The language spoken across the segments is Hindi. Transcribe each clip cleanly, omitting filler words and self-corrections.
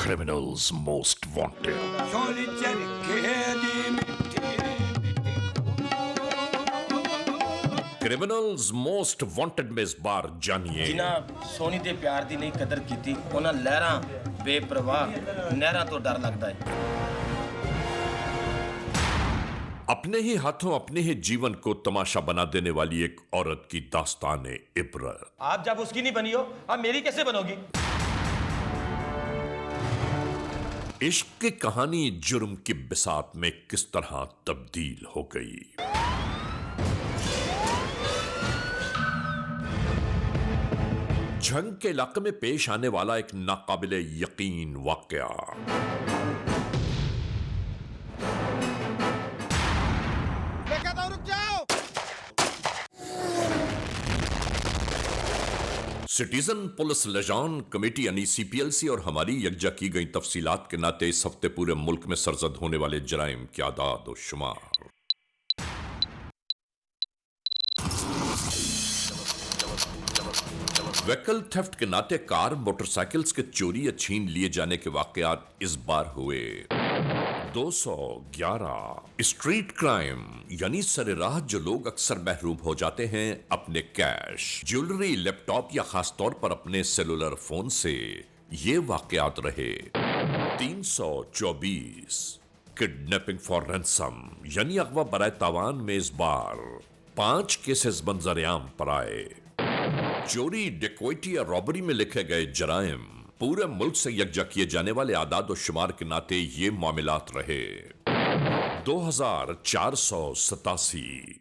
Criminals Most Wanted. Criminals Most Wanted में इस बार जानिए जिन्हां सोनी दे प्यार दी नहीं कदर कीती उन्हां लहरां बेपरवाह नहरां तो डर लगदा है। अपने ही हाथों अपने ही जीवन को तमाशा बना देने वाली एक औरत की दास्तान इबरत। आप जब उसकी नहीं बनी हो आप मेरी कैसे बनोगी? इश्क की कहानी जुर्म की बिसात में किस तरह तब्दील हो गई। झंग के इलाके में पेश आने वाला एक नाकाबिले यकीन वाकया। सिटीजन पुलिस लजान कमेटी यानी सीपीएलसी और हमारी यकजा की गई तफसीलात के नाते इस हफ्ते पूरे मुल्क में सरजद होने वाले जराइम की आदाद और शुमार। व्हीकल थेफ्ट के नाते कार मोटरसाइकिल्स के चोरी या छीन लिए जाने के वाकयात इस बार हुए। 211 स्ट्रीट क्राइम यानी सरेराह जो लोग अक्सर महरूम हो जाते हैं अपने कैश, ज्वेलरी, लैपटॉप या खासतौर पर अपने सेलुलर फोन से, ये वाकयात रहे। 324 किडनैपिंग फॉर रैंसम यानी अगवा बराए तावान में इस बार 5 केसेस मंजर-ए-आम पर आए। चोरी, डिकॉइटी या रॉबरी में लिखे गए जराइम पूरे मुल्क से यकजा किए जाने वाले आदाद और शुमार के नाते ये मामलात रहे। 2487।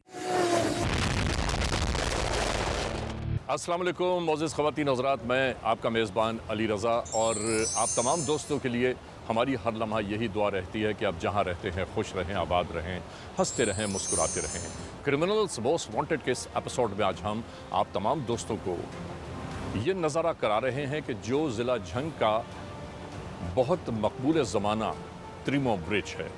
अस्सलाम वालेकुम मोअज़्ज़िज़ ख़वातीन हज़रात, मैं आपका मेज़बान अली रज़ा और आप तमाम दोस्तों के लिए हमारी हर लम्हा यही दुआ रहती है कि आप जहाँ रहते हैं खुश रहें, आबाद रहें, हंसते रहें, मुस्कुराते रहें। क्रिमिनल्स मोस्ट वांटेड के इस एपिसोड में आज हम आप तमाम दोस्तों को ये नज़ारा करा रहे हैं कि जो ज़िला झंग का बहुत मकबूल ज़माना त्रिमो ब्रिज है,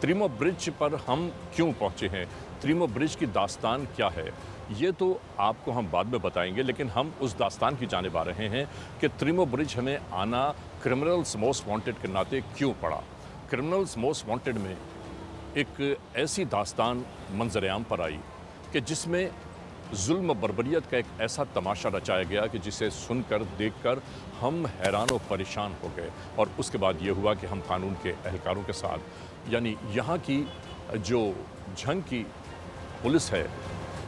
त्रिमो ब्रिज पर हम क्यों पहुँचे हैं, त्रिमो ब्रिज की दास्तान क्या है, ये तो आपको हम बाद में बताएंगे। लेकिन हम उस दास्तान की जानिब आ रहे हैं कि त्रिमो ब्रिज हमें आना क्रिमिनल्स मोस्ट वांटेड के नाते क्यों पड़ा। क्रिमिनल्स मोस्ट वांटेड में एक ऐसी दास्तान मंजर-ए-आम पर आई कि जिसमें जुल्म बर्बरियत का एक ऐसा तमाशा रचाया गया कि जिसे सुनकर देखकर हम हैरान और परेशान हो गए। और उसके बाद ये हुआ कि हम कानून के एहलकारों के साथ यानी यहाँ की जो झंग की पुलिस है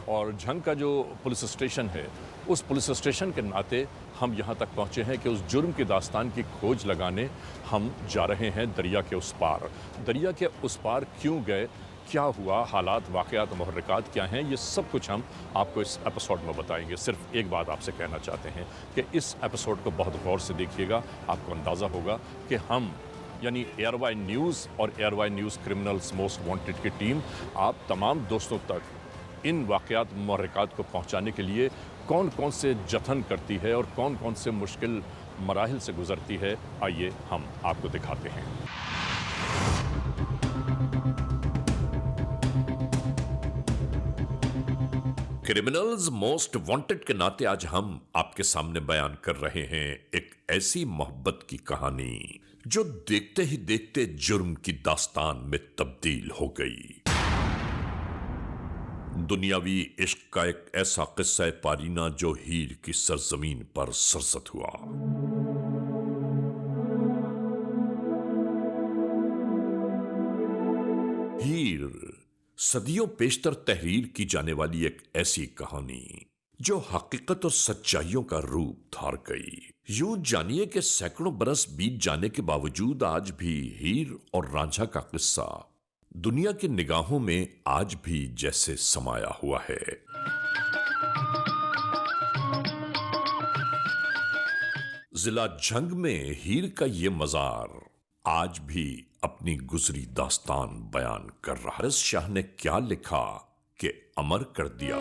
और झंग का जो पुलिस स्टेशन है, उस पुलिस स्टेशन के नाते हम यहाँ तक पहुँचे हैं कि उस जुर्म की दास्तान की खोज लगाने हम जा रहे हैं दरिया के उस पार। दरिया के उस पार क्यों गए, क्या हुआ, हालात, वाक़यात, मुहर्रिकात क्या हैं, ये सब कुछ हम आपको इस एपिसोड में बताएंगे। सिर्फ एक बात आपसे कहना चाहते हैं कि इस एपिसोड को बहुत गौर से देखिएगा, आपको अंदाज़ा होगा कि हम यानी एयरवाई न्यूज़ और ARY news criminals most wanted की टीम आप तमाम दोस्तों तक इन वाक़यात, मुहर्रिकात को पहुँचाने के लिए कौन कौन से जतन करती है और कौन कौन से मुश्किल मराहिल से गुज़रती है, आइए हम आपको दिखाते हैं। क्रिमिनल्स मोस्ट वांटेड के नाते आज हम आपके सामने बयान कर रहे हैं एक ऐसी मोहब्बत की कहानी जो देखते ही देखते जुर्म की दास्तान में तब्दील हो गई। दुनियावी इश्क का एक ऐसा किस्सा पारीना जो हीर की सरजमीन पर सरसत हुआ। हीर सदियों पेशतर तहरीर की जाने वाली एक ऐसी कहानी जो हकीकत और सच्चाइयों का रूप धार गई। यूं जानिए कि सैकड़ों बरस बीत जाने के बावजूद आज भी हीर और रांझा का किस्सा दुनिया की निगाहों में आज भी जैसे समाया हुआ है। जिला झंग में हीर का ये मजार आज भी अपनी गुजरी दास्तान बयान कर रहा है। शाह ने क्या लिखा कि अमर कर दिया।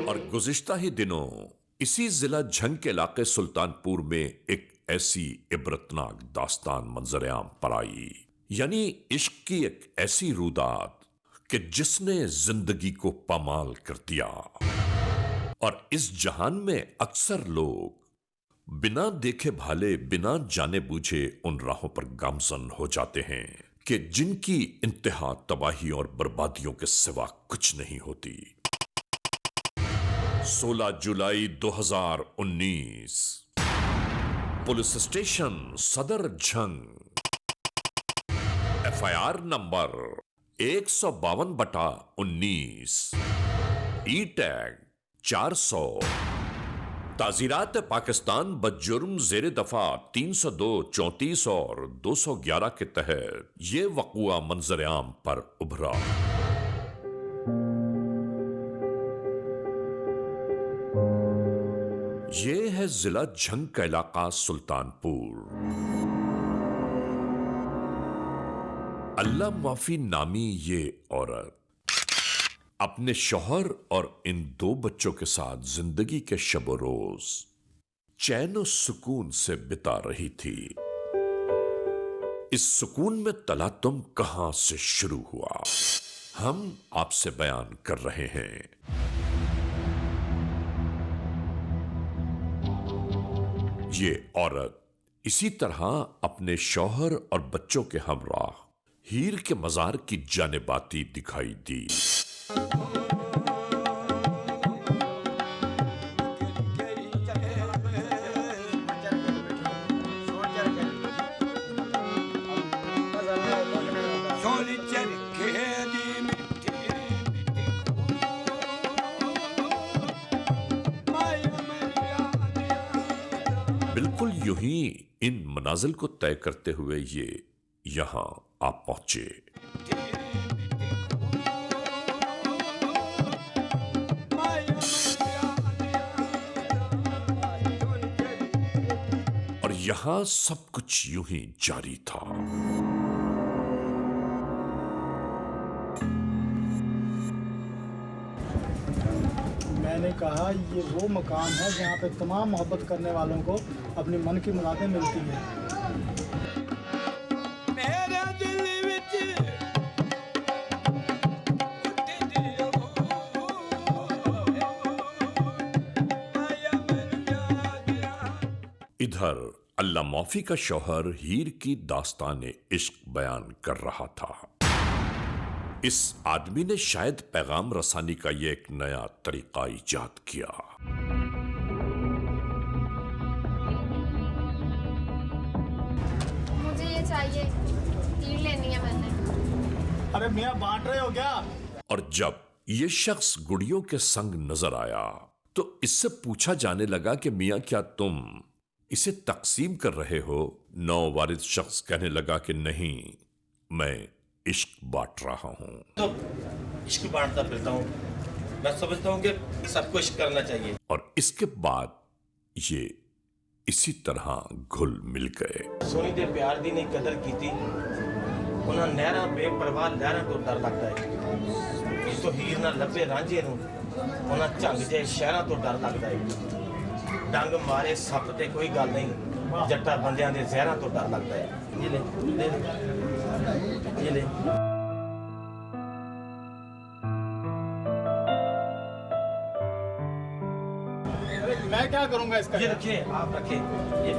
और गुज़िश्ता ही दिनों इसी जिला झंग के इलाके सुल्तानपुर में एक ऐसी इबरतनाक दास्तान मंजर-ए-आम पर आई। यानी इश्क की एक ऐसी रुदात कि जिसने जिंदगी को पामाल कर दिया। और इस जहान में अक्सर लोग बिना देखे भाले, बिना जाने बूझे उन राहों पर गामजन हो जाते हैं कि जिनकी इंतहा तबाही और बर्बादियों के सिवा कुछ नहीं होती। 16 जुलाई 2019 पुलिस स्टेशन सदर झंग, FIR नंबर 152/19, ई टैग 400, ताजीरात पाकिस्तान बजुर्म जेर दफा 302, 34 और 211 के तहत ये वक़ुआ मंजर आम पर उभरा। ये है जिला झंग का इलाका सुल्तानपुर। अल्लाह माफी नामी ये औरत अपने शौहर और इन 2 बच्चों के साथ जिंदगी के शब रोज चैन और सुकून से बिता रही थी। इस सुकून में तलातुम कहां से शुरू हुआ, हम आपसे बयान कर रहे हैं। ये औरत इसी तरह अपने शौहर और बच्चों के हमराह हीर के मजार की जानिबाती दिखाई दी। बिल्कुल यूं ही इन मनाजिल को तय करते हुए ये यहां आप पहुंचे। और यहां सब कुछ यूं ही जारी था। मैंने कहा ये वो मकाम है जहाँ पे तमाम मोहब्बत करने वालों को अपनी मन की मुरादें मिलती हैं। इधर अल्लाह मौफी का शौहर हीर की दास्तान इश्क बयान कर रहा था। इस आदमी ने शायद पैगाम रसानी का ये एक नया तरीका इजाद किया। मुझे ये चाहिए, तीर लेनी है मैंने। अरे मियाँ बांट रहे हो क्या? और जब ये शख्स गुड़ियों के संग नजर आया तो इससे पूछा जाने लगा कि मियाँ क्या तुम इसे तकसीम कर रहे हो? नौवारिद शख्स कहने लगा कि नहीं, मैं इश्क बांट रहा हूं। तो इश्क बांटता फिरता हूँ। मैं समझता हूँ कि सबको इश्क करना चाहिए। और इसके बाद ये इसी तरह घुल मिल गए। सोनी दे प्यार दी नहीं कदर की थी, उन्हें नहरा बेपरवाह लहरा को डर लगता है। तो हीर ना लभे रांझे नूं, उन्हें झंग जे शहरों तो डर लगता है। डंग मारे सप ते कोई गल नहीं, जट्टा बंदियां दे जहरां तो डर लगता है। ये ले, ये ले। मैं क्या करूँगा इसका? ये रखिए, आप रखिए। ये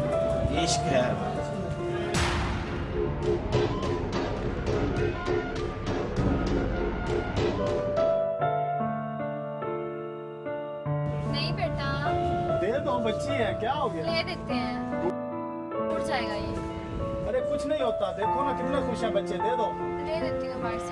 इश्क है। नहीं बेटा, दे दो, बच्ची है, क्या हो गया? ले देते हैं, उड़ जाएगा ये। अरे कुछ नहीं होता, देखो ना कितने खुश हैं बच्चे, दे दो। ले देती हूँ बाहर से।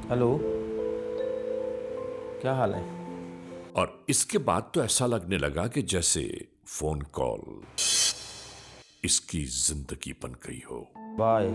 हेलो, क्या हाल है? और इसके बाद तो ऐसा लगने लगा कि जैसे फोन कॉल इसकी जिंदगी बन गई हो। बाय।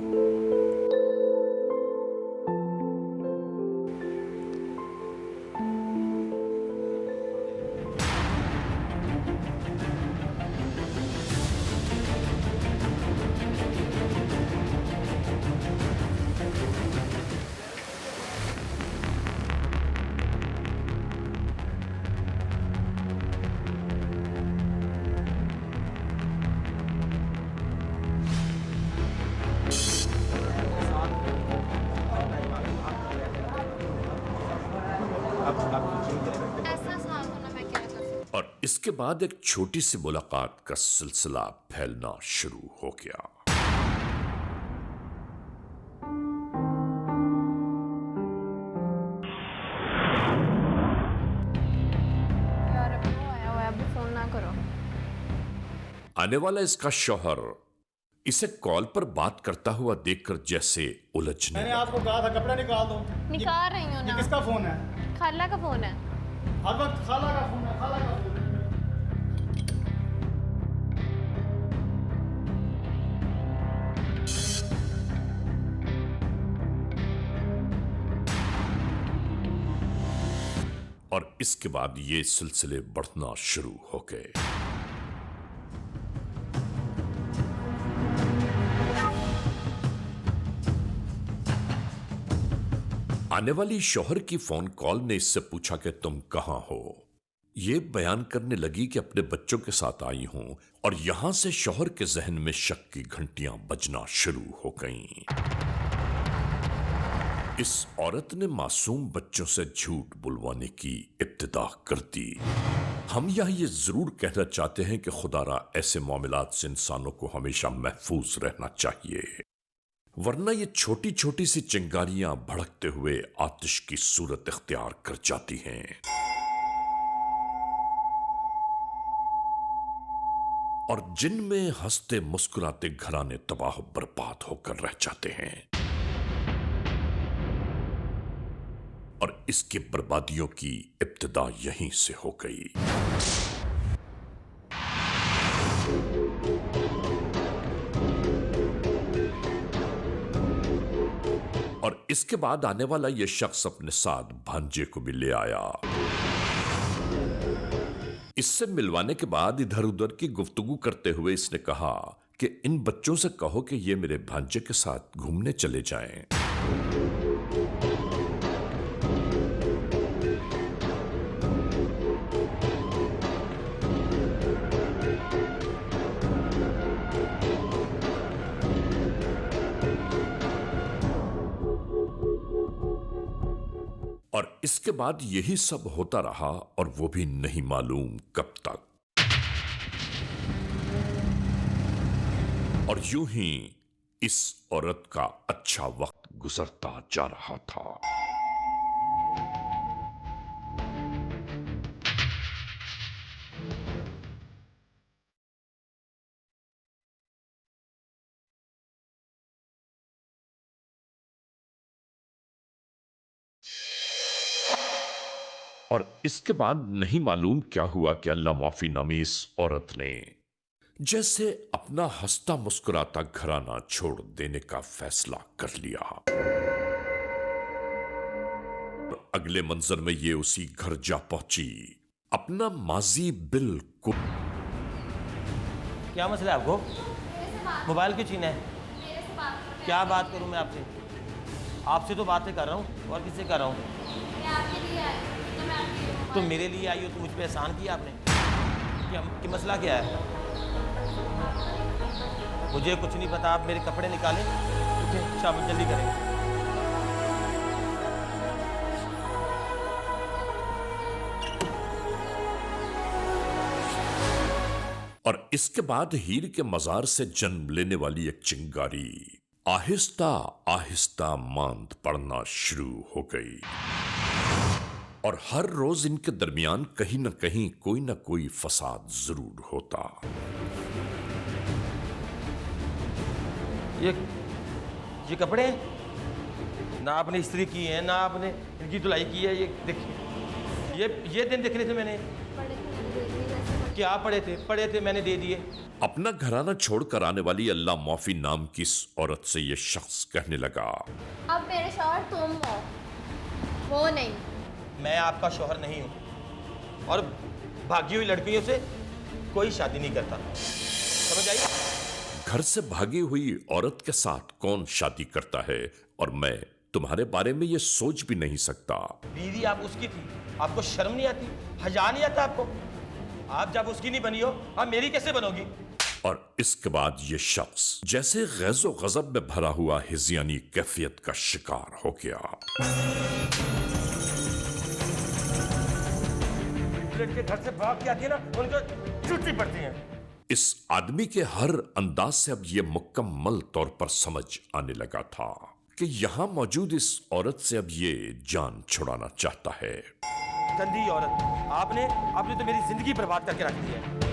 और इसके बाद एक छोटी सी मुलाकात का सिलसिला फैलना शुरू हो गया। यार अब वो आया हुआ है, अभी फोन ना करो। आने वाला इसका शौहर इसे कॉल पर बात करता हुआ देखकर जैसे उलझने मैंने लगा। आपको कहा था कपड़े निकाल दो। निकाल रही हूँ ये ना। किसका फोन है? खाला का फोन है। हर वक्त खाला का फोन है, खाला का फोन है। और इसके बाद ये सिलसिले बढ़ना शुरू हो गए। आने वाली शौहर की फोन कॉल ने इससे पूछा कि तुम कहां हो। ये बयान करने लगी कि अपने बच्चों के साथ आई हूं, और यहां से शौहर के जहन में शक की घंटियां बजना शुरू हो गईं। इस औरत ने मासूम बच्चों से झूठ बुलवाने की इब्तिदा कर दी। हम यहां ये जरूर कहना चाहते हैं कि खुदारा ऐसे मामलात से इंसानों को हमेशा महफूज रहना चाहिए, वरना ये छोटी छोटी सी चिंगारियां भड़कते हुए आतिश की सूरत इख्तियार कर जाती हैं। और जिनमें हंसते मुस्कुराते घराने तबाह बर्बाद होकर रह जाते हैं। और इसकी बर्बादियों की इब्तिदा यहीं से हो गई। और इसके बाद आने वाला यह शख्स अपने साथ भांजे को भी ले आया। इससे मिलवाने के बाद इधर उधर की गुफ्तगू करते हुए इसने कहा कि इन बच्चों से कहो कि ये मेरे भांजे के साथ घूमने चले जाएं। और इसके बाद यही सब होता रहा, और वो भी नहीं मालूम कब तक। और यूं ही इस औरत का अच्छा वक्त गुजरता जा रहा था। और इसके बाद नहीं मालूम क्या हुआ कि अल्लाह माफी नामी इस औरत ने जैसे अपना हंसता मुस्कुराता घराना छोड़ देने का फैसला कर लिया। अगले मंजर में ये उसी घर जा पहुंची। अपना माजी बिल्कुल। क्या मसला है आपको? मोबाइल क्यों छीना है? क्या बात करूं मैं आपसे? आपसे तो बातें कर रहा हूं, और किससे कर रहा हूं? तो मेरे लिए आई हो तो मुझ पे एहसान किया आपने? कि मसला क्या है? मुझे कुछ नहीं पता। आप मेरे कपड़े निकालें, उठें, शाबाश जल्दी करें। और इसके बाद हीर के मजार से जन्म लेने वाली एक चिंगारी आहिस्ता आहिस्ता मांद पड़ना शुरू हो गई। और हर रोज इनके दरमियान कहीं न कहीं कोई न कोई फसाद जरूर होता। ये कपड़े ना आपने इस्त्री की है, ना आपने इनकी धुलाई की है। ये देखिए, ये दिन देखने थे मैंने। क्या पड़े थे? पड़े थे, मैंने दे दिए। अपना घराना छोड़कर आने वाली अल्लाह माफी नाम की इस औरत से यह शख्स कहने लगा, अब मेरे शौहर तुम हो, वो नहीं। मैं आपका शौहर नहीं हूं, और भागी हुई लड़कियों से कोई शादी नहीं करता। समझ आई? घर से भागी हुई औरत के साथ कौन शादी करता है, और मैं तुम्हारे बारे में यह सोच भी नहीं सकता। बीवी आप उसकी थी, आपको शर्म नहीं आती? हया नहीं आता आपको? आप जब उसकी नहीं बनी हो, आप मेरी कैसे बनोगी? और इसके बाद यह शख्स जैसे गैज़ो गज़ब में भरा हुआ हिज़यानी कैफियत का शिकार हो गया। लड़के घर से भाग के आती है ना, उनको छुट्टी पड़ती है। इस आदमी के हर अंदाज से अब यह मुकम्मल तौर पर समझ आने लगा था कि यहां मौजूद इस औरत से अब ये जान छुड़ाना चाहता है। गंदी औरत, आपने तो मेरी जिंदगी बर्बाद करके रख दी है।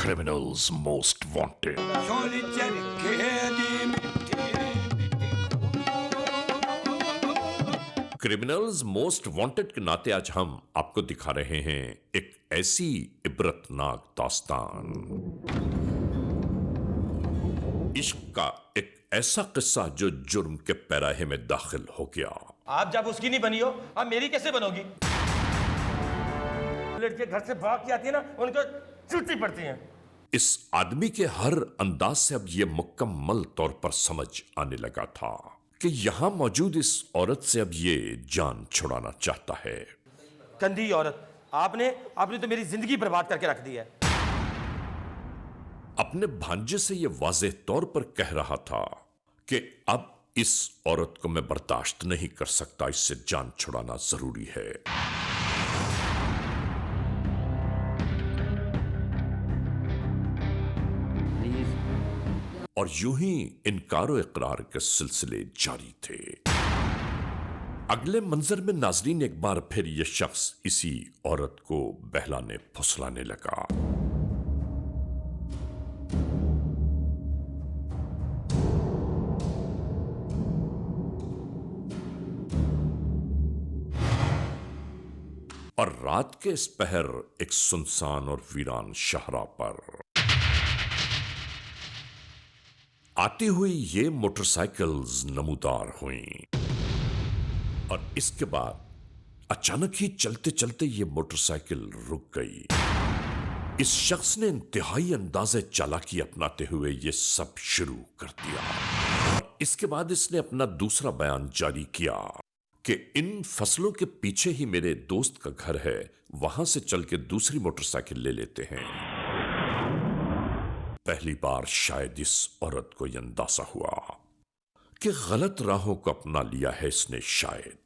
Criminals Most Wanted। Criminals most wanted के नाते आज हम आपको दिखा रहे हैं एक ऐसी इबरतनाक दास्तान, इश्क का एक ऐसा किस्सा जो जुर्म के पैराहे में दाखिल हो गया। आप जब उसकी नहीं बनी हो, आप मेरी कैसे बनोगी? लड़के घर से भाग के आती है ना, उनको छुट्टी पड़ती है। इस आदमी के हर अंदाज से अब यह मुकम्मल तौर पर समझ आने लगा था कि यहां मौजूद इस औरत से अब ये जान छुड़ाना चाहता है। गंदी औरत, आपने तो मेरी जिंदगी बर्बाद करके रख दी है। अपने भांजे से यह वाज़ेह तौर पर कह रहा था कि अब इस औरत को मैं बर्दाश्त नहीं कर सकता, इससे जान छुड़ाना जरूरी है। और यूं ही इनकारो इकरार के सिलसिले जारी थे। अगले मंजर में नाजरीन एक बार फिर यह शख्स इसी औरत को बहलाने फुसलाने लगा। और रात के इस पहर एक सुनसान और वीरान शहरा पर आती हुई ये मोटरसाइकिल्स नमूदार हुईं और इसके बाद अचानक ही चलते चलते ये मोटरसाइकिल रुक गई। इस शख्स ने इंतहाई अंदाज़े चालाकी अपनाते हुए ये सब शुरू कर दिया और इसके बाद इसने अपना दूसरा बयान जारी किया कि इन फसलों के पीछे ही मेरे दोस्त का घर है, वहां से चल के दूसरी मोटरसाइकिल ले लेते हैं। पहली बार शायद इस औरत को यह अंदाजा हुआ कि गलत राहों को अपना लिया है इसने शायद।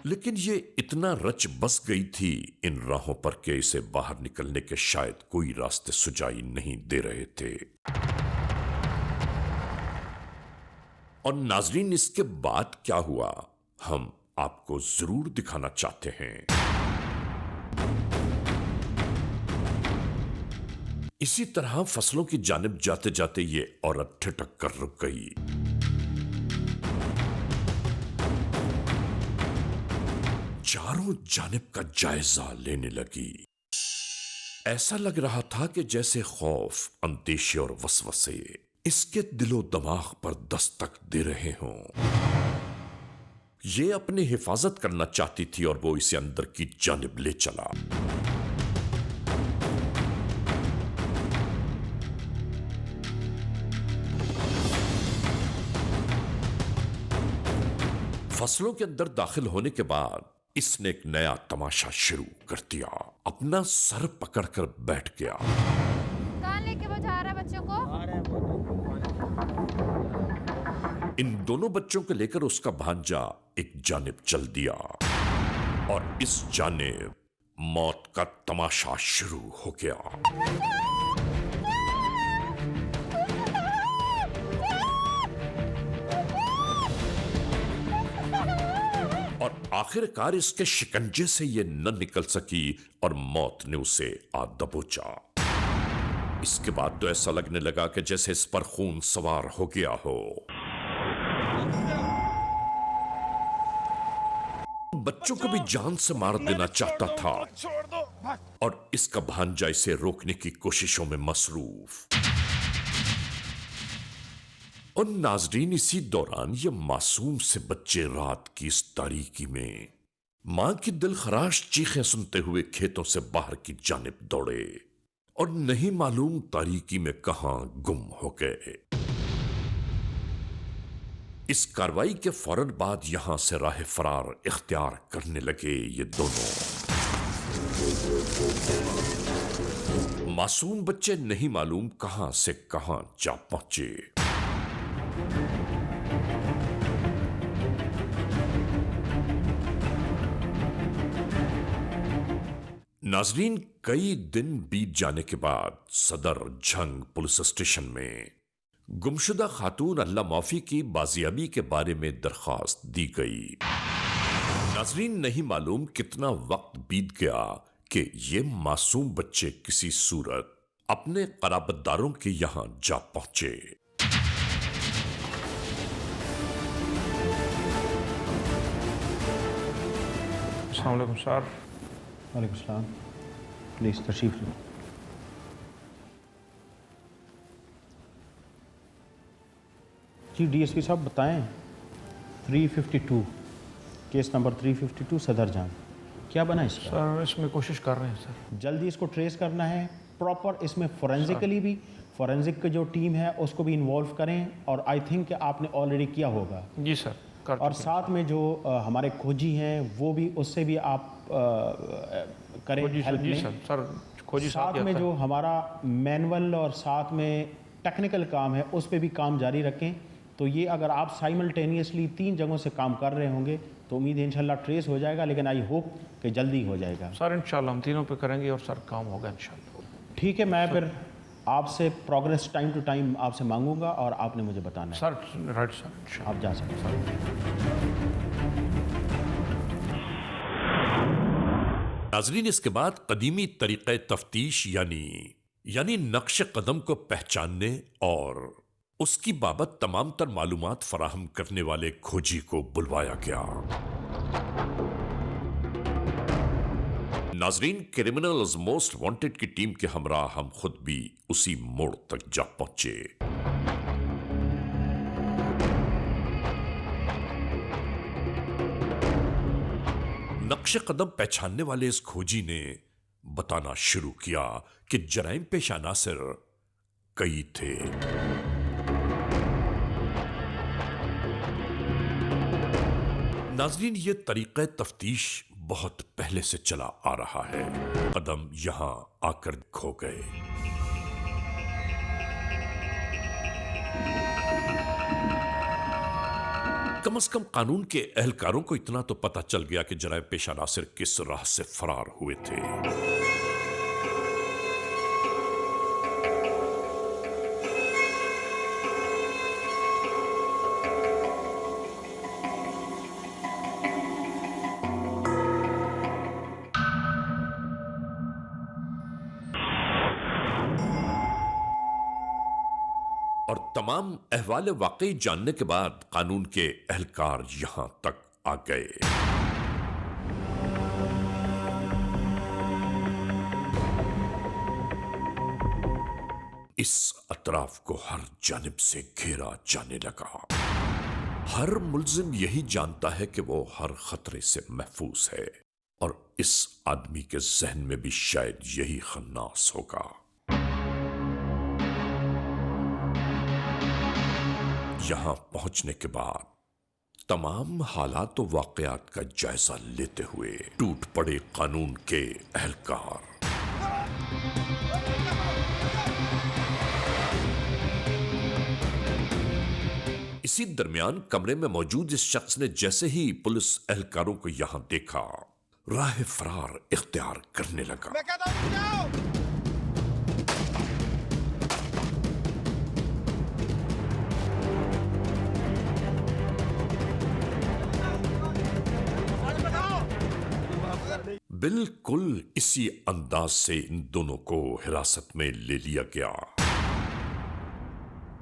लेकिन ये इतना रच बस गई थी इन राहों पर कि इसे बाहर निकलने के शायद कोई रास्ते सुझाई नहीं दे रहे थे। और नाजरीन, इसके बाद क्या हुआ हम आपको जरूर दिखाना चाहते हैं। इसी तरह फसलों की जानिब जाते जाते ये औरत ठिठक कर रुक गई। चारों जानिब का जायजा लेने लगी। ऐसा लग रहा था कि जैसे खौफ, अंदेशे और वसवसे इसके दिलो दिमाग पर दस्तक दे रहे हों। ये अपनी हिफाजत करना चाहती थी और वो इसे अंदर की जानिब ले चला। फसलों के अंदर दाखिल होने के बाद इसने एक नया तमाशा शुरू कर दिया। अपना सर पकड़कर बैठ गया। कहाँ लेके वो जा रहा है बच्चों को? इन दोनों बच्चों को लेकर उसका भांजा एक जानिब चल दिया और इस जानिब मौत का तमाशा शुरू हो गया। और आखिरकार इसके शिकंजे से यह न निकल सकी और मौत ने उसे आ दबोचा। इसके बाद तो ऐसा लगने लगा कि जैसे इस पर खून सवार हो गया हो। बच्चों को भी जान से मार देना चाहता था और इसका भांजा इसे रोकने की कोशिशों में मसरूफ। और नाजरीन, इसी दौरान ये मासूम से बच्चे रात की इस तारीकी में मां की दिलखराश चीखें सुनते हुए खेतों से बाहर की जानिब दौड़े और नहीं मालूम तारीकी में कहां गुम हो गए। इस कार्रवाई के फौरन बाद यहां से राह फरार इख्तियार करने लगे ये दोनों। मासूम बच्चे नहीं मालूम कहां से कहां जा पहुंचे। नाजरीन, कई दिन बीत जाने के बाद सदर झंग पुलिस स्टेशन में गुमशुदा खातून अल्लाह माफी की बाजियाबी के बारे में दरखास्त दी गई। नाजरीन, नहीं मालूम कितना वक्त बीत गया कि ये मासूम बच्चे किसी सूरत अपने कराबतदारों के यहां जा पहुंचे। अस्सलाम वालेकुम सर। वालेकुम सलाम। प्लीज़ तशरीफ़ लो। जी डीएसपी साहब बताएं, 352 केस नंबर 352 सदर जंग, क्या बना इसका? सर इसमें कोशिश कर रहे हैं सर। जल्दी इसको ट्रेस करना है प्रॉपर। इसमें फोरेंसिकली भी, फोरेंसिक की जो टीम है उसको भी इन्वॉल्व करें, और आई थिंक कि आपने ऑलरेडी किया होगा। जी सर कर और चुके हैं। साथ में जो हमारे खोजी हैं वो भी, उससे भी आप करें खोजी हेल्प जी लें। सर, सर खोजी साथ में जो हमारा मैनुअल और साथ में टेक्निकल काम है उस पे भी काम जारी रखें। तो ये अगर आप साइमल्टेनियसली 3 जगहों से काम कर रहे होंगे तो उम्मीद है इंशाल्लाह ट्रेस हो जाएगा, लेकिन आई होप कि जल्दी हो जाएगा। सर इंशाल्लाह हम तीनों पे करेंगे और सर काम होगा इंशाल्लाह। ठीक है, मैं फिर आपसे प्रोग्रेस टाइम टू टाइम आपसे मांगूंगा और आपने मुझे बताना है। सर राइट सर इंशाल्लाह। आप जा सकते हैं। नाजरीन, इसके बाद कदीमी तरीक़े तफ्तीश यानी नक्श कदम को पहचानने और उसकी बाबत तमाम तर मालूमात फराहम करने वाले खोजी को बुलवाया गया। नाजरीन, क्रिमिनल्स मोस्ट वांटेड की टीम के हमरा हम खुद भी उसी मोड़ तक जा पहुंचे। नक्शे कदम पहचानने वाले इस खोजी ने बताना शुरू किया कि जराइम पेश अनासिर कई थे। नाजरीन, ये तरीक़े तफ्तीश बहुत पहले से चला आ रहा है। कदम यहां आकर खो गए। कम से कम कानून के एहलकारों को इतना तो पता चल गया कि जराइम पेशा नासिर किस राह से फरार हुए थे। और तमाम अहवाल वाकई जानने के बाद कानून के एहलकार यहां तक आ गए। इस अतराफ को हर जानिब से घेरा जाने लगा। हर मुल्जिम यही जानता है कि वो हर खतरे से महफूज है, और इस आदमी के जहन में भी शायद यही खन्नास होगा। यहां पहुंचने के बाद तमाम हालात व वाकयात का जायजा लेते हुए टूट पड़े कानून के एहलकार। इसी दरमियान कमरे में मौजूद इस शख्स ने जैसे ही पुलिस एहलकारों को यहां देखा, राह फरार इख्तियार करने लगा। बिल्कुल इसी अंदाज से इन दोनों को हिरासत में ले लिया गया।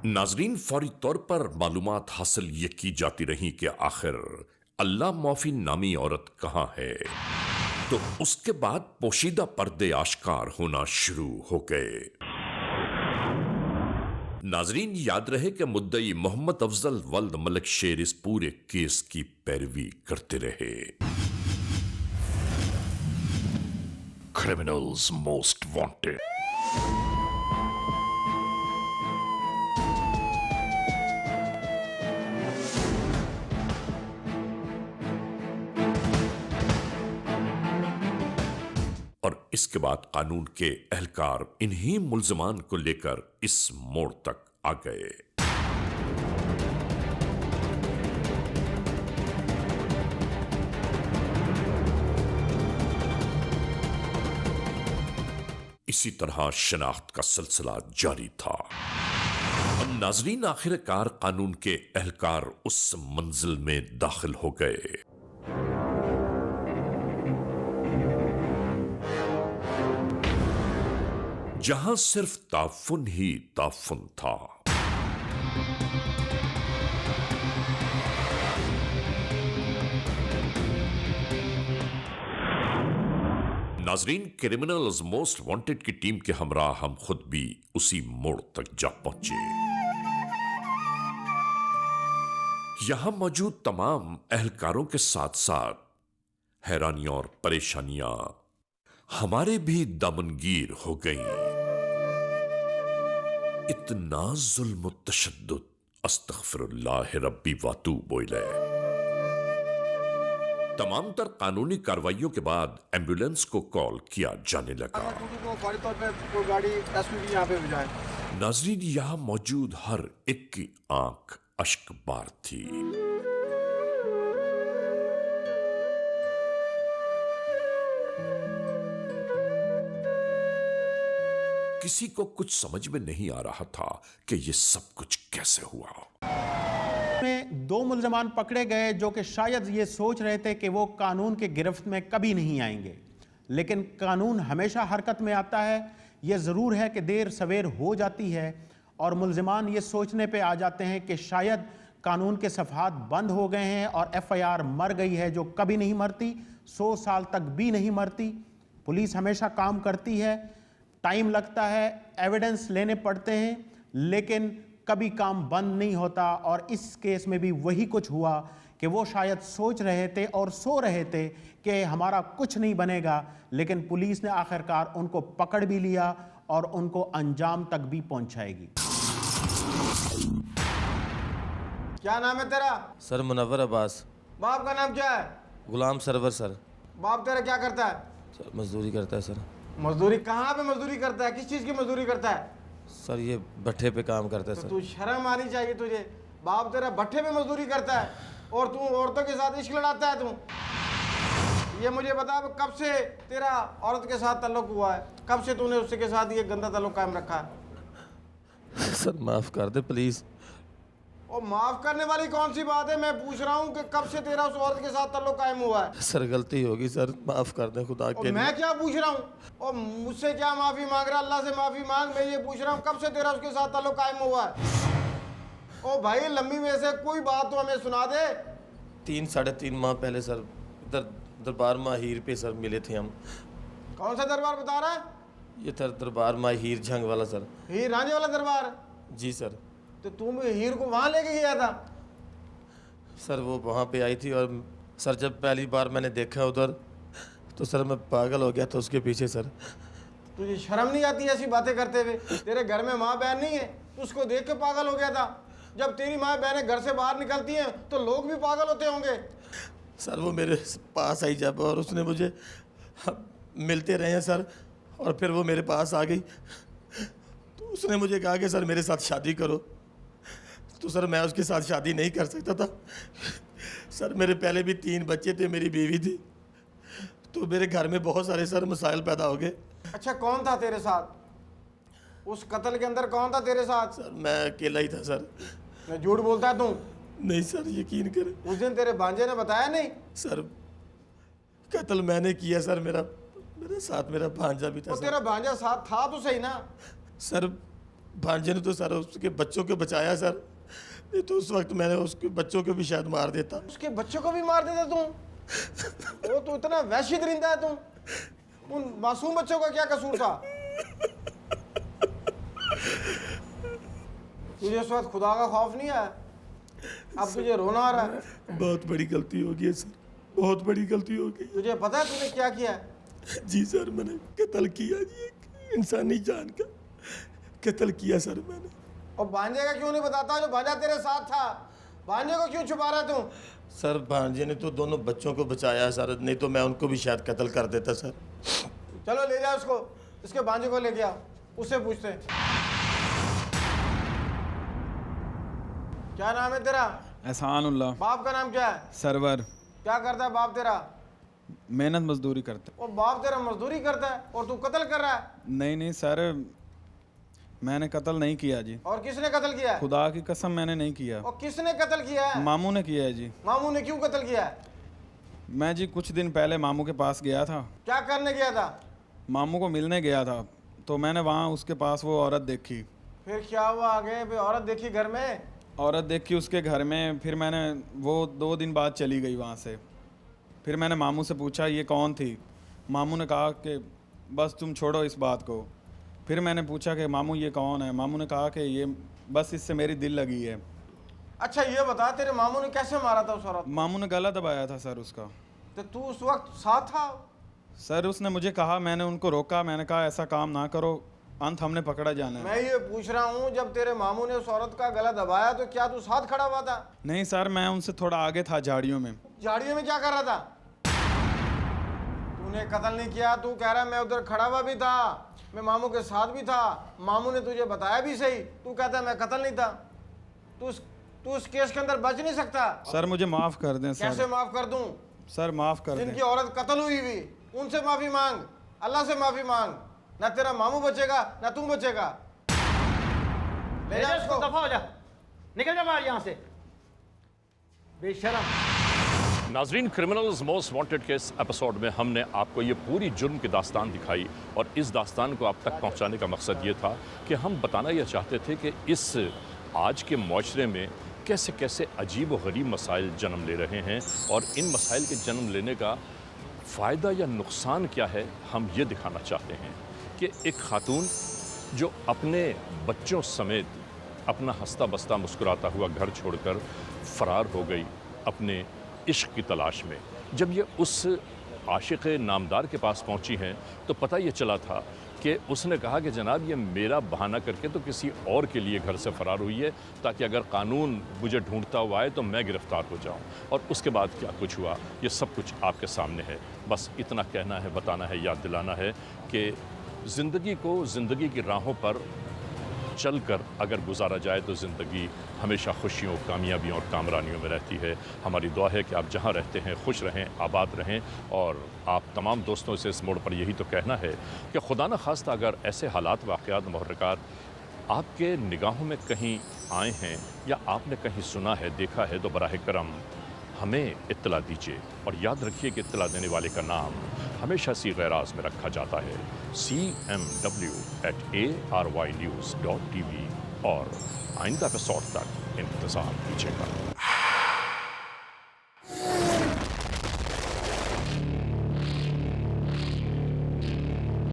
नाजरीन, फौरी तौर पर मालूमात हासिल ये की जाती रही कि आखिर अल्लाह मौफी नामी औरत कहां है। तो उसके बाद पोशीदा पर्दे आश्कार होना शुरू हो गए। नाजरीन, याद रहे कि मुद्दई मोहम्मद अफजल वल्द मलिक शेर इस पूरे केस की पैरवी करते रहे। Criminals most wanted. और इसके बाद कानून के एहलकार इन्हीं मुल्जमान को लेकर इस मोड़ तक आ गए। इसी तरह शनाख्त का सिलसिला जारी था। अब नाजरीन, आखिरकार कानून के एहलकार उस मंजिल में दाखिल हो गए जहां सिर्फ ताफुन ही ताफुन था। नाजरीन, क्रिमिनल्स मोस्ट वांटेड की टीम के हमरा हम खुद भी उसी मोड़ तक जा पहुंचे। यहां मौजूद तमाम एहलकारों के साथ साथ हैरानियां और परेशानियां हमारे भी दामनगीर हो गईं। इतना जुल्म तशद्दुद, अस्तगफिरुल्लाह रब्बी वातूब इलैह। तमाम तर कानूनी कार्रवाइयों के बाद एम्बुलेंस को कॉल किया जाने लगा। नाजरीन, यहां मौजूद हर एक की आंख अश्कबार थी। किसी को कुछ समझ में नहीं आ रहा था कि यह सब कुछ कैसे हुआ। में 2 मुल्जमान पकड़े गए जो कि शायद ये सोच रहे थे कि वो कानून के गिरफ्त में कभी नहीं आएंगे, लेकिन कानून हमेशा हरकत में आता है। ये ज़रूर है कि देर सवेर हो जाती है और मुल्जमान ये सोचने पे आ जाते हैं कि शायद कानून के सफ़हात बंद हो गए हैं और FIR मर गई है, जो कभी नहीं मरती, 100 साल तक भी नहीं मरती। पुलिस हमेशा काम करती है, टाइम लगता है, एविडेंस लेने पड़ते हैं, लेकिन कभी काम बंद नहीं होता। और इस केस में भी वही कुछ हुआ कि वो शायद सोच रहे थे और सो रहे थे कि हमारा कुछ नहीं बनेगा, लेकिन पुलिस ने आखिरकार उनको पकड़ भी लिया और उनको अंजाम तक भी पहुंचाएगी। क्या नाम है तेरा? सर मुनव्वर अब्बास। बाप का नाम क्या है? गुलाम सरवर सर। बाप तेरा क्या करता है? सर मजदूरी करता है सर। मजदूरी कहाँ पे मजदूरी करता है? किस चीज़ की मजदूरी करता है? सर ये भट्ठे पे काम करता है तो सर। तू शर्म आनी चाहिए तुझे। बाप तेरा भट्ठे पे मजदूरी करता है और तू औरतों के साथ इश्क लड़ाता है। तू ये मुझे बता, कब से तेरा औरत के साथ ताल्लुक हुआ है? कब से तूने उसके साथ ये गंदा ताल्लुक कायम रखा है? सर माफ़ कर दे प्लीज़। और माफ़ करने वाली कौन सी बात है? मैं पूछ रहा हूँ कि कब से तेरा उस औरत के साथ ताल्लुक कायम हुआ है? सर गलती होगी सर, माफ़ कर दे खुदा के लिए। मैं क्या पूछ रहा हूँ? और मुझसे क्या माफ़ी मांग रहा? अल्लाह से माफ़ी मांग। मैं ये पूछ रहा हूँ कब से तेरा उसके साथ ताल्लुक कायम हुआ है? ओ भाई, लंबी में से कोई बात तो हमें सुना दे। 3 साढ़े 3 माह पहले सर इधर दरबार माहिर पे सर मिले थे हम। कौन सा दरबार बता रहा है? ये सर दरबार माहिर झंग वाला सर। हीर रांझे वाला दरबार? जी सर। तो तुम हीर को वहाँ लेके गया था? सर वो वहाँ पे आई थी और सर जब पहली बार मैंने देखा उधर तो सर मैं पागल हो गया था उसके पीछे सर। तुझे शर्म नहीं आती ऐसी बातें करते हुए? तेरे घर में माँ बहन नहीं है? तो उसको देख के पागल हो गया था? जब तेरी माँ बहनें घर से बाहर निकलती हैं तो लोग भी पागल होते होंगे। सर वो मेरे पास आई जब और उसने मुझे मिलते रहे हैं सर, और फिर वो मेरे पास आ गई तो उसने मुझे कहा कि सर मेरे साथ शादी करो। तो सर मैं उसके साथ शादी नहीं कर सकता था। सर मेरे पहले भी 3 बच्चे थे, मेरी बीवी थी, तो मेरे घर में बहुत सारे सर मसाइल पैदा हो गए। अच्छा, कौन था तेरे साथ? उस कत्ल के अंदर कौन था तेरे साथ? सर मैं अकेला ही था सर। मैं झूठ बोलता है तू? नहीं सर यकीन करें। उस दिन तेरे भांजे ने बताया नहीं? सर कत्ल मैंने किया सर, मेरे साथ मेरा भांजा भी था वो सर। तेरा भांजा साथ था तो सही ना? सर भांजे ने तो सर उसके बच्चों को बचाया सर, नहीं तो उस वक्त मैंने उसके बच्चों को भी शायद मार देता। उसके बच्चों को भी मार देता तू? वो तो इतना वहशी दरिंदा है तू। उन मासूम बच्चों का क्या कसूर था? तुझे इस वक्त खुदा का खौफ नहीं है? अब तुझे रोना आ रहा है? बहुत बड़ी गलती हो गई है सर, बहुत बड़ी गलती हो गई। तुझे पता है तूने क्या किया है? जी सर मैंने कत्ल किया जी, एक इंसानी जान का कत्ल किया सर मैंने। और भांजे का क्यों नहीं बताता जो भांजा तेरे साथ था? भांजे को क्यों छुपा रहा तू? सर भांजे ने तो दोनों बच्चों को बचाया सर, नहीं तो मैं उनको भी शायद कत्ल कर देता सर। चलो ले जाओ उसको, इसके भांजे को लेके आओ, उससे पूछते हैं। क्या नाम है तेरा? एहसानुल्लाह। बाप का नाम क्या है? सरवर। क्या करता है बाप तेरा? मेहनत मजदूरी करते। और बाप तेरा मजदूरी करता है और तू कत्ल कर रहा है? नहीं नहीं सर, मैंने कत्ल नहीं किया जी। और किसने कत्ल किया है? खुदा की कसम मैंने नहीं किया। और किसने कत्ल किया है? मामू ने किया है जी। मामू ने क्यों कत्ल किया है? मैं जी कुछ दिन पहले मामू के पास गया था। क्या करने गया था? मामू को मिलने गया था, तो मैंने वहाँ उसके पास वो औरत देखी। फिर क्या हुआ आगे? फिर औरत देखी घर में? औरत देखी उसके घर में, फिर मैंने वो 2 दिन बाद चली गई वहाँ से। फिर मैंने मामू से पूछा ये कौन थी? मामू ने कहा कि बस तुम छोड़ो इस बात को। फिर मैंने पूछा कि मामू ये कौन है? मामू ने कहा कि ये बस इससे मेरी दिल लगी है। अच्छा ये बता, तेरे मामू ने कैसे मारा था उस औरत? मामू ने गला दबाया था सर उसका। तो तू उस वक्त साथ था? सर उसने मुझे कहा, मैंने उनको रोका, मैंने कहा ऐसा काम ना करो, अंत हमने पकड़ा जाना है। मैं ये पूछ रहा हूँ, जब तेरे मामू ने उस औरत का गला दबाया तो क्या तू साथ खड़ा हुआ था? नहीं सर, मैं उनसे थोड़ा आगे था झाड़ियों में। झाड़ियों में क्या कर रहा था? तूने कत्ल नहीं किया, तू कह रहा मैं उधर खड़ा हुआ भी था, मैं मामू के साथ भी था, मामू ने तुझे बताया भी सही, तू कहता है मैं कत्ल नहीं था। तू उस केस के अंदर बच नहीं सकता। सर मुझे माफ़ कर दें सर। कैसे माफ कर दूं? सर माफ़ कर दें। जिनकी औरत कत्ल हुई भी, उनसे माफी मांग, अल्लाह से माफी मांग। ना तेरा मामू बचेगा ना तू बचेगा। ले जा उसको। दफा हो जा, निकल जा बाहर यहाँ से, बेशरम। नाजरीन, criminals most wanted case episode में हमने आपको ये पूरी जुर्म की दास्तान दिखाई, और इस दास्तान को आप तक पहुंचाने का मकसद ये था कि हम बताना यह चाहते थे कि इस आज के माशरे में कैसे कैसे अजीब व गरीब मसाइल जन्म ले रहे हैं, और इन मसाइल के जन्म लेने का फ़ायदा या नुकसान क्या है हम ये दिखाना चाहते हैं कि एक खातून जो अपने बच्चों समेत अपना हंसता बसता मुस्कुराता हुआ घर छोड़कर फ़रार हो गई अपने इश्क की तलाश में। जब ये उस आशिक़ नामदार के पास पहुंची हैं तो पता ये चला था कि उसने कहा कि जनाब ये मेरा बहाना करके तो किसी और के लिए घर से फ़रार हुई है, ताकि अगर कानून मुझे ढूंढता हुआ आए तो मैं गिरफ़्तार हो जाऊं। और उसके बाद क्या कुछ हुआ ये सब कुछ आपके सामने है। बस इतना कहना है, बताना है, याद दिलाना है कि ज़िंदगी को ज़िंदगी की राहों पर चलकर अगर गुजारा जाए तो ज़िंदगी हमेशा खुशियों, कामयाबियों और कामरानियों में रहती है। हमारी दुआ है कि आप जहाँ रहते हैं खुश रहें, आबाद रहें, और आप तमाम दोस्तों से इस मोड़ पर यही तो कहना है कि खुदा न खास्ता अगर ऐसे हालात, वाक़यात, मुहर्रिकात आपके निगाहों में कहीं आए हैं या आपने कहीं सुना है, देखा है, तो बराह करम हमें इत्तला दीजिए। और याद रखिए कि इत्तला देने वाले का नाम हमेशा सी गैराज में रखा जाता है, cmw@arynews.tv। और आइंदा एपिसोड तक इंतज़ार कीजिएगा।